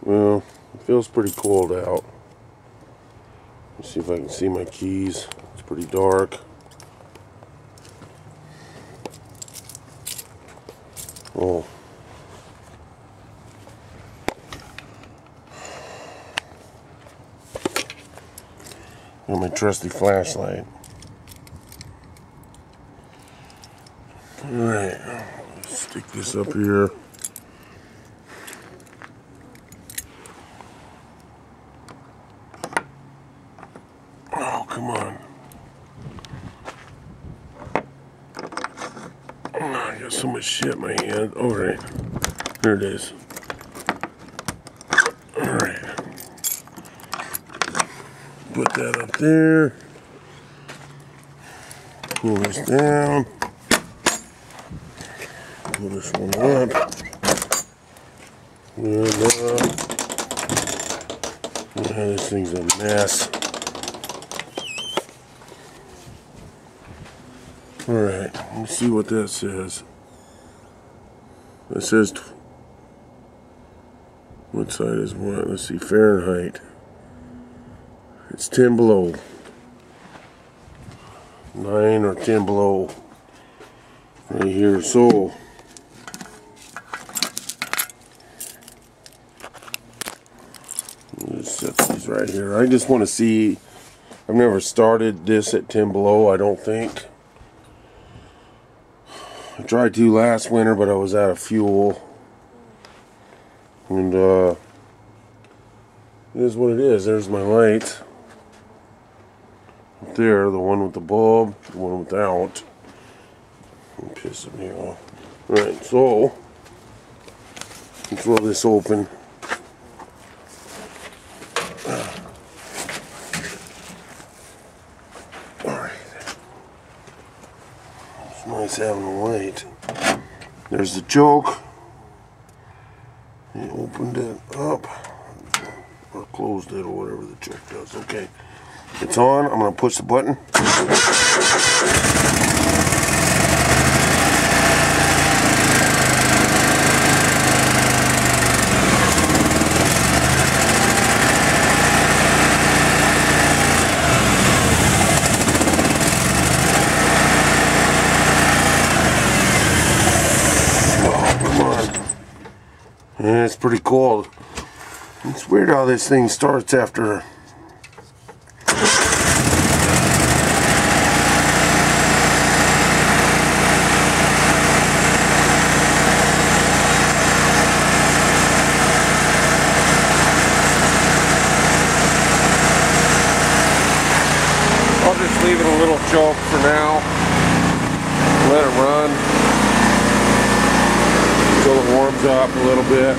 Well, it feels pretty cold out. Let's see if I can see my keys. It's pretty dark. Oh. Got my trusty flashlight. Alright, let's stick this up here. Oh, come on. Oh, I got so much shit in my hand. Alright, there it is. Alright. Put that up there. Pull this down. Pull this one up. And, this thing's a mess. Alright, let's see what that says. It says, what side is what? Let's see, Fahrenheit. It's 10 below. 9 or 10 below. Right here, so. Let's set these right here. I just want to see. I've never started this at 10 below, I don't think. I tried to last winter, but I was out of fuel. And it is what it is. There's my light. Up there, the one with the bulb, the one without. I'm pissing me off. Right, so throw this open. Alright. It's nice having a light. There's the choke. You opened it up. Or closed it, or whatever the choke does. Okay. It's on. I'm going to push the button. Oh, come on. Yeah, it's pretty cold. It's weird how this thing starts after. I'll just leave it a little choke for now. Let it run until it warms up a little bit.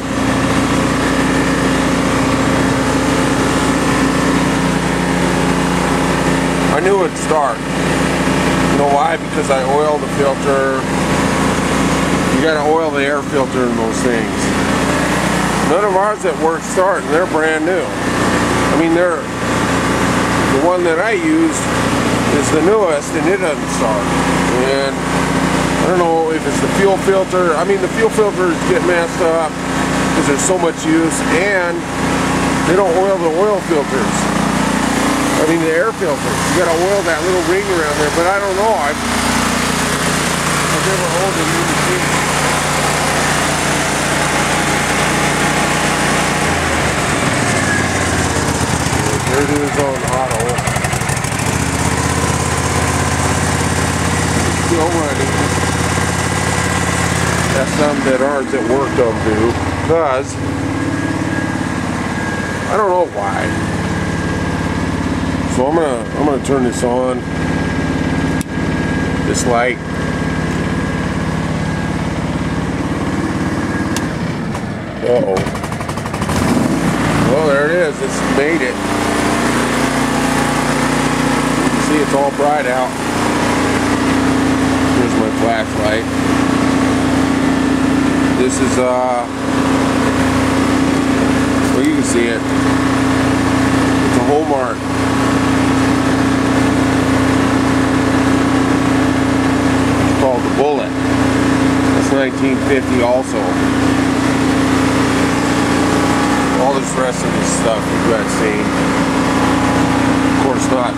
I knew it'd start. You know why? Because I oiled the filter. You gotta oil the air filter in those things. None of ours that work start, and they're brand new. I mean, the one that I use is the newest, and it doesn't start. And I don't know if it's the fuel filter. I mean, the fuel filters get messed up because there's so much use, and they don't oil the oil filters. I mean, the air filter. You gotta oil that little ring around there, but I don't know. I've never oiled a new machine. There it is on auto. It's still running. That's some that ours that work don't do, because I don't know why. So I'm gonna turn this on. This light. Uh-oh. Well, there it is. It's made it. You can see it's all bright out. Here's my flashlight. This is well, you can see it. It's a Hallmark. Called the Bullet. That's 1950 also. all this rest of this stuff you guys seen. Of course, not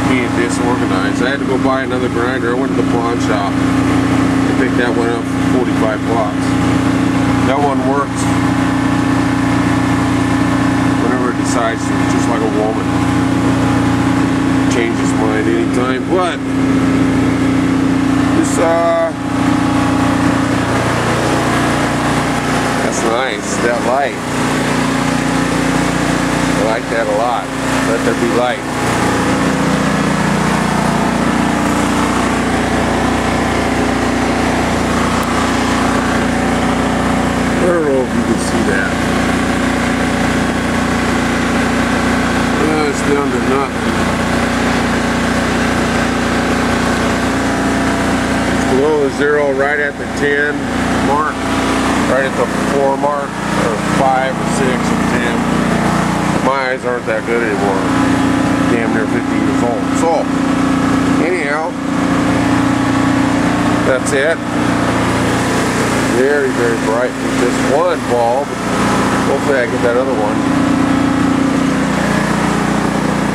being disorganized. I had to go buy another grinder. I went to the pawn shop. I think that went up for 45 bucks. That one works whenever it decides to, just like a woman. Change his mind anytime. But this that's nice, that light. I like that a lot. Let there be light. I don't know if you can see that. It's down to nothing. It's below the 0, right at the 10 mark, right at the 4 mark, or 5 or 6 or 10. My eyes aren't that good anymore. Damn near 50 years old. So, anyhow, that's it. Very, very bright with this one bulb. Hopefully I get that other one.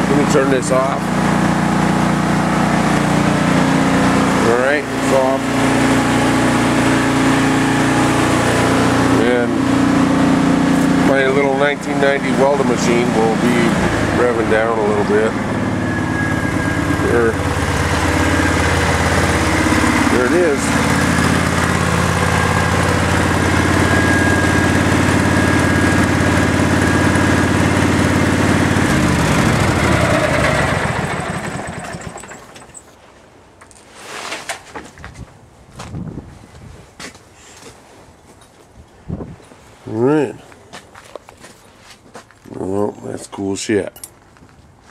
Let me turn this off. Alright, it's off. And my little 1990 welding machine will be revving down a little bit. There it is. Alright. Well, that's cool shit.